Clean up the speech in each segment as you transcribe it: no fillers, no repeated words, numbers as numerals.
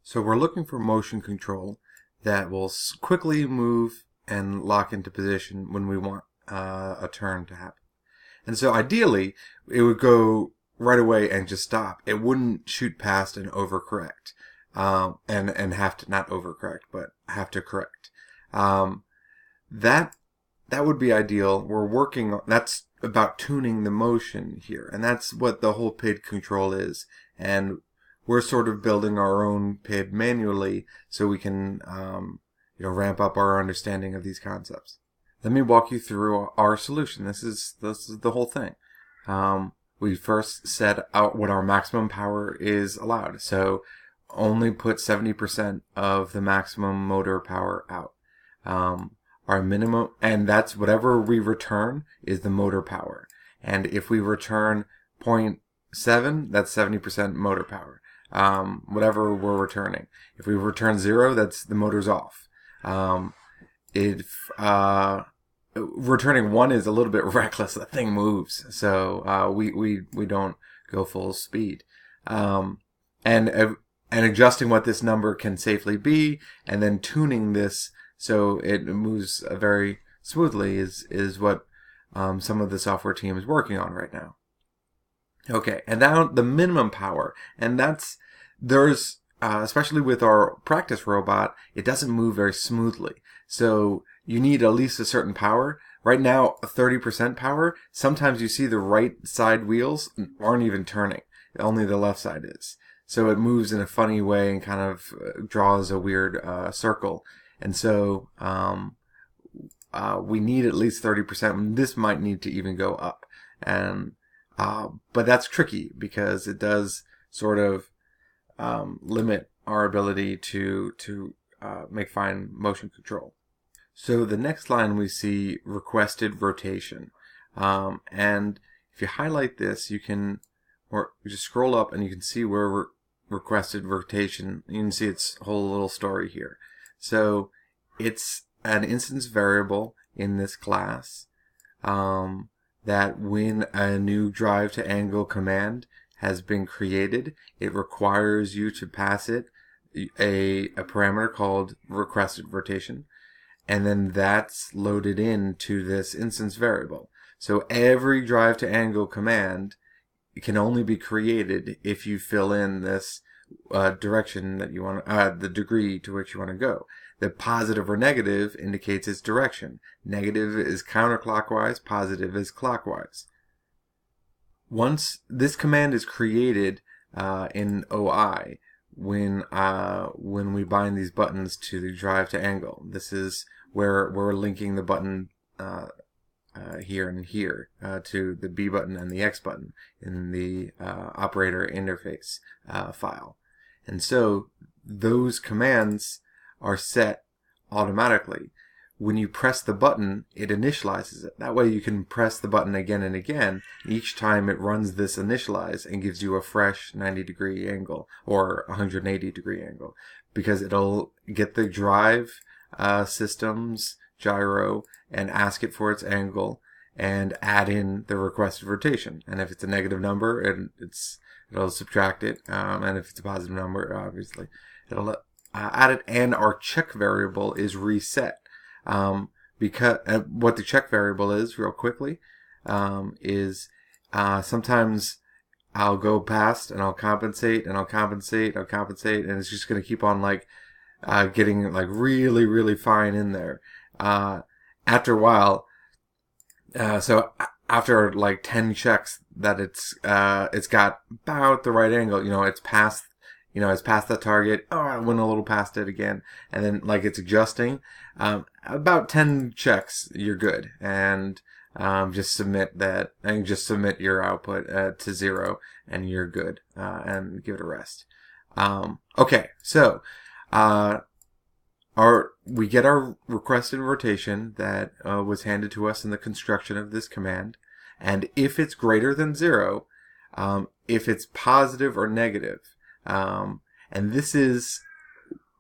So we're looking for motion control that will quickly move and lock into position when we want a turn to happen. And so ideally, it would go right away and just stop. It wouldn't shoot past and overcorrect, and have to not overcorrect, but have to correct. That would be ideal. We're working on that's about tuning the motion here, and that's what the whole PID control is. And we're sort of building our own PID manually so we can ramp up our understanding of these concepts. Let me walk you through our solution. This is the whole thing. We first set out what our maximum power is allowed. So only put 70% of the maximum motor power out. Our minimum, and that's whatever we return is the motor power. And if we return 0.7, that's 70% motor power. Whatever we're returning. If we return 0, that's the motor's off. If returning 1 is a little bit reckless, the thing moves. So we don't go full speed. And adjusting what this number can safely be, and then tuning this so it moves very smoothly is what some of the software team is working on right now. Okay, and now the minimum power, and there's especially with our practice robot, it doesn't move very smoothly. So you need at least a certain power. Right now, 30% power. Sometimes you see the right side wheels aren't even turning. Only the left side is. So it moves in a funny way and kind of draws a weird circle. And so we need at least 30%. This might need to even go up. And but that's tricky because it does sort of limit our ability to make fine motion control. So the next line we see requested rotation. And if you highlight this, you can, or you just scroll up and you can see where requested rotation. You can see its whole little story here. So it's an instance variable in this class that when a new drive to angle command has been created, it requires you to pass it a parameter called requested rotation, and then that's loaded into this instance variable. So every drive to angle command can only be created if you fill in this direction that you want, the degree to which you want to go. The positive or negative indicates its direction. Negative is counterclockwise, positive is clockwise. Once this command is created in OI, when we bind these buttons to the drive to angle, this is where we're linking the button here and here to the B button and the X button in the operator interface file. And so those commands are set automatically. When you press the button, it initializes it. That way you can press the button again and again. Each time it runs this initialize and gives you a fresh 90-degree angle or 180-degree angle, because it'll get the drive system's gyro and ask it for its angle and add in the requested rotation. And if it's a negative number, it'll subtract it. And if it's a positive number, obviously, it'll add it. And our check variable is reset. Because what the check variable is, real quickly, is sometimes I'll go past and I'll compensate and I'll compensate, and it's just going to keep on getting really, really fine in there. After a while, so after 10 checks that it's got about the right angle, it's past the target. Oh, I went a little past it again. And then it's adjusting. About 10 checks, you're good. And just submit that, and just submit your output to 0, and you're good. And give it a rest. Okay, so we get our requested rotation that was handed to us in the construction of this command. And if it's greater than 0, if it's positive or negative, and this is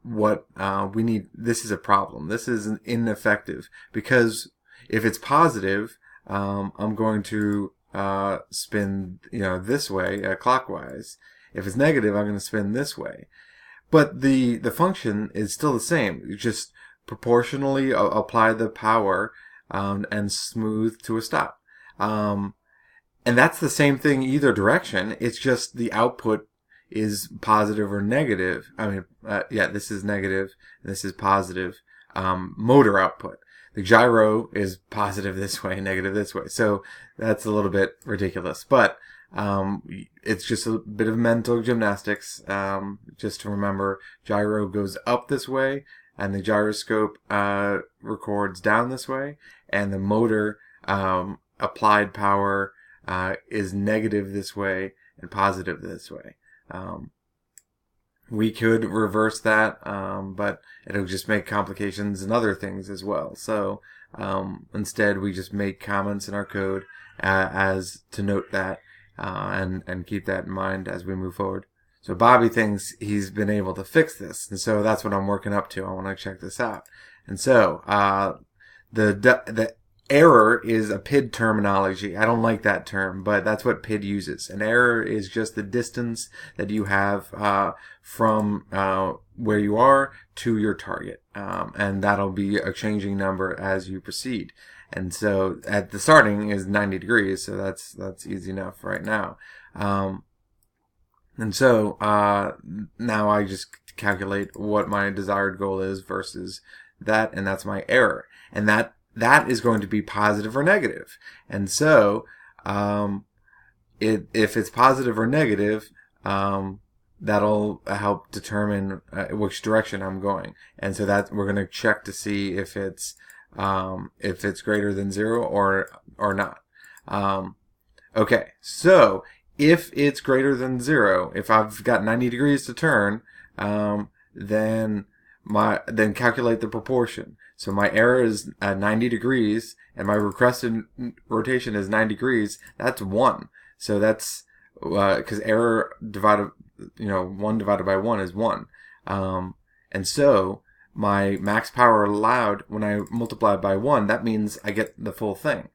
what we need. This is a problem. This is ineffective, because if it's positive, I'm going to spin this way, clockwise. If it's negative, I'm going to spin this way. But the function is still the same. You just proportionally apply the power and smooth to a stop. And that's the same thing either direction. It's just the output is positive or negative. I mean, yeah, this is negative, and this is positive motor output. The gyro is positive this way, negative this way. So that's a little bit ridiculous. But it's just a bit of mental gymnastics. Just to remember, gyro goes up this way, and the gyroscope records down this way, and the motor applied power is negative this way and positive this way. We could reverse that, but it'll just make complications and other things as well. So instead, we just make comments in our code as to note that and keep that in mind as we move forward. So Bobby thinks he's been able to fix this, and so that's what I'm working up to. I want to check this out. And so the error is a PID terminology. I don't like that term, but that's what PID uses. An error is just the distance that you have from where you are to your target. And that'll be a changing number as you proceed. And so at the starting is 90 degrees, so that's easy enough right now. And so now I just calculate what my desired goal is versus that, and that's my error. And that is going to be positive or negative. And so, if it's positive or negative, that'll help determine which direction I'm going. And so that we're going to check to see if it's greater than 0 or not. Okay. So if it's greater than 0, if I've got 90 degrees to turn, then calculate the proportion. So my error is at 90 degrees, and my requested rotation is 9 degrees. That's 1. So that's because error divided, 1 divided by 1 is 1. And so my max power allowed, when I multiply by 1, that means I get the full thing.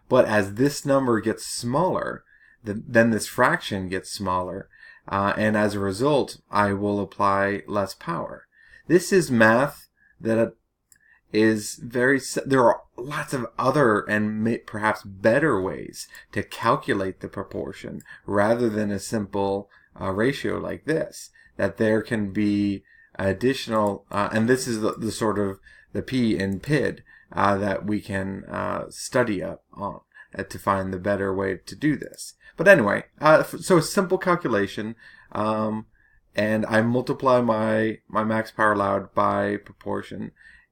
But as this number gets smaller, then this fraction gets smaller, and as a result, I will apply less power. This is math that is there are lots of other and perhaps better ways to calculate the proportion rather than a simple ratio like this. That there can be additional, and this is the sort of the P in PID that we can study up on to find the better way to do this. But anyway, so a simple calculation, and I multiply my max power allowed by proportion,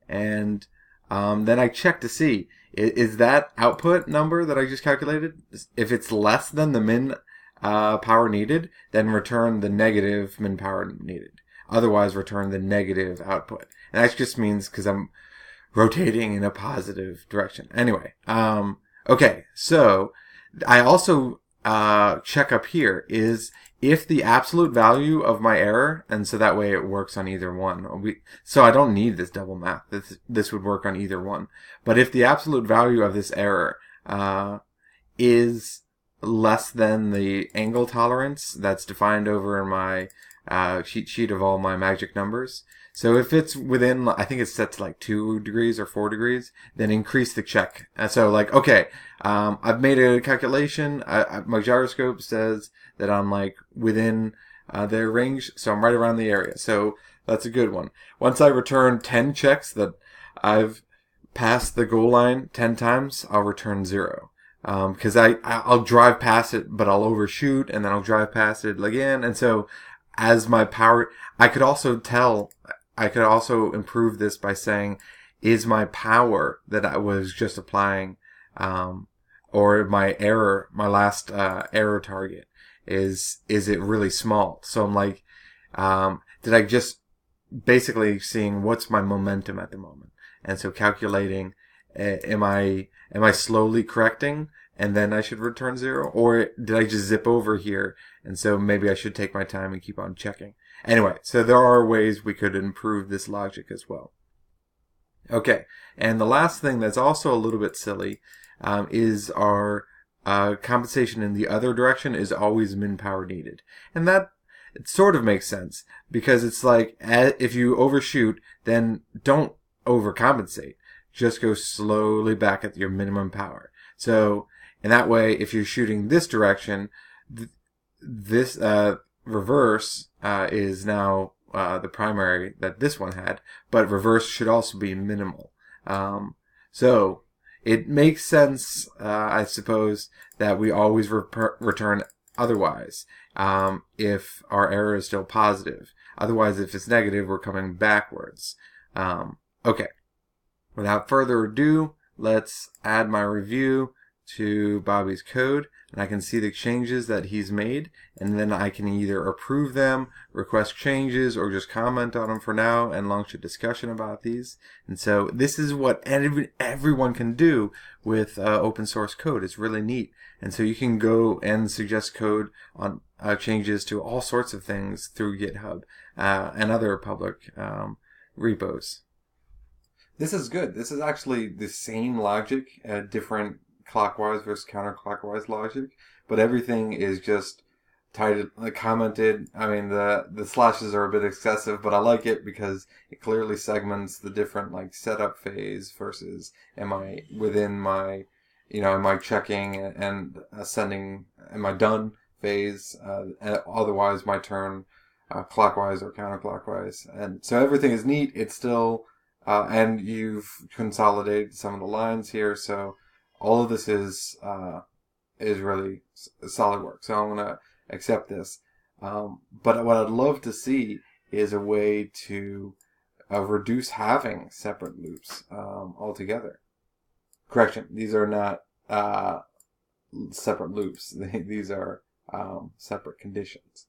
and then I check to see, is that output number that I just calculated, if it's less than the min power needed, then return the negative min power needed. Otherwise, return the negative output. And that just means because I'm rotating in a positive direction. Anyway, okay, so I also check up here is if the absolute value of my error, and so that way it works on either one. So I don't need this double math. This would work on either one. But if the absolute value of this error is less than the angle tolerance that's defined over in my cheat sheet of all my magic numbers. So if it's within, I think it's set to like 2 degrees or 4 degrees, then increase the check. And so like, okay, I've made a calculation. My gyroscope says that I'm like within their range, so I'm right around the area. So that's a good one. Once I return 10 checks that I've passed the goal line 10 times, I'll return 0. Because I'll drive past it, but I'll overshoot, and then I'll drive past it again. And so as my power, I could also improve this by saying, is my power that I was just applying, or my error, my last error target, is it really small? So I'm like, did I just basically seeing what's my momentum at the moment? And so calculating, am I slowly correcting and then I should return 0? Or did I just zip over here? And so maybe I should take my time and keep on checking. Anyway, so there are ways we could improve this logic as well. Okay, and the last thing that's also a little bit silly is our compensation in the other direction is always min power needed. And it sort of makes sense because it's like if you overshoot, then don't overcompensate. Just go slowly back at your minimum power. So in that way, if you're shooting this direction, this reverse is now the primary that this one had, but reverse should also be minimal. So it makes sense, I suppose, that we always return otherwise if our error is still positive. Otherwise, if it's negative, we're coming backwards. Okay. Without further ado, let's add my review to Bobby's code, and I can see the changes that he's made, and then I can either approve them, request changes, or just comment on them for now and launch a discussion about these. And so this is what everyone can do with open source code. It's really neat. And so you can go and suggest code on changes to all sorts of things through GitHub and other public repos. This is good. This is actually the same logic, different clockwise versus counterclockwise logic, but everything is just commented. I mean, the slashes are a bit excessive, but I like it because it clearly segments the different like setup phase versus am I within my, am I checking and sending, am I done phase, otherwise my turn clockwise or counterclockwise. And so everything is neat. It's still, and you've consolidated some of the lines here, so all of this is really solid work. So I'm going to accept this. But what I'd love to see is a way to reduce having separate loops altogether. Correction, these are not separate loops. These are separate conditions.